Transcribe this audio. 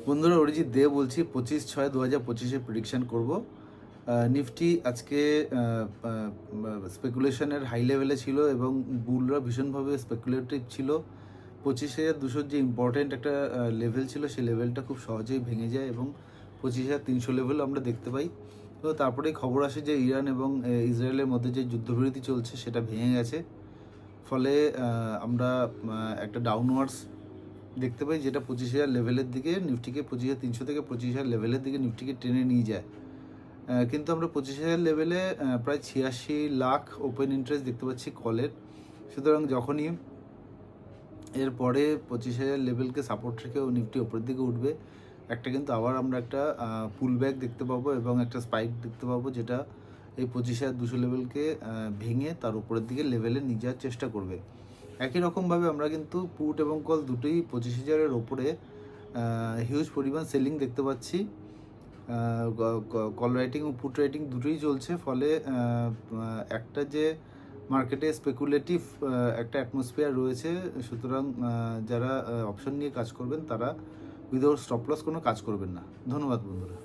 বন্ধুরা, অরিজিৎ দে বলছি। 25/6/2025 প্রেডিকশান করব। নিফটি আজকে স্পেকুলেশনের হাই লেভেলে ছিল এবং বুলরা ভীষণভাবে স্পেকুলেটিভ ছিল। 25,200 যে ইম্পর্টেন্ট একটা লেভেল ছিল, সেই লেভেলটা খুব সহজেই ভেঙে যায় এবং 25,300 লেভেল আমরা দেখতে পাই। তো তারপরেই খবর আসে যে ইরান এবং ইসরায়েলের মধ্যে যে যুদ্ধবিরতি চলছে সেটা ভেঙে গেছে। ফলে আমরা একটা ডাউনওয়ার্ডস দেখতে পাই, যেটা 25,000 লেভেলের দিকে নিফটিকে 25,300 থেকে 25,000 লেভেলের দিকে নিফটিকে টেনে নিয়ে যায়। কিন্তু আমরা 25,000 লেভেলে প্রায় 86 লাখ ওপেন ইন্টারেস্ট দেখতে পাচ্ছি কলের। সুতরাং যখনই এরপরে 25,000 লেভেলকে সাপোর্ট রেখে নিফটি ওপরের দিকে উঠবে, কিন্তু আবার আমরা একটা পুল ব্যাক দেখতে পাবো এবং একটা স্পাইক দেখতে পাবো, যেটা এই 25,200 লেভেলকে ভেঙে তার উপরের দিকে লেভেলে নিয়ে যাওয়ার চেষ্টা করবে। একই রকমভাবে আমরা কিন্তু পুট এবং কল দুটোই 25,000-এর ওপরে হিউজ পরিমাণ সেলিং দেখতে পাচ্ছি। কল রাইটিং ও পুট রাইটিং দুটোই চলছে। ফলে একটা যে মার্কেটে স্পেকুলেটিভ একটা অ্যাটমসফিয়ার রয়েছে, সুতরাং যারা অপশন নিয়ে কাজ করবেন তারা উইদাউট স্টপ লস কোনো কাজ করবেন না। ধন্যবাদ বন্ধুরা।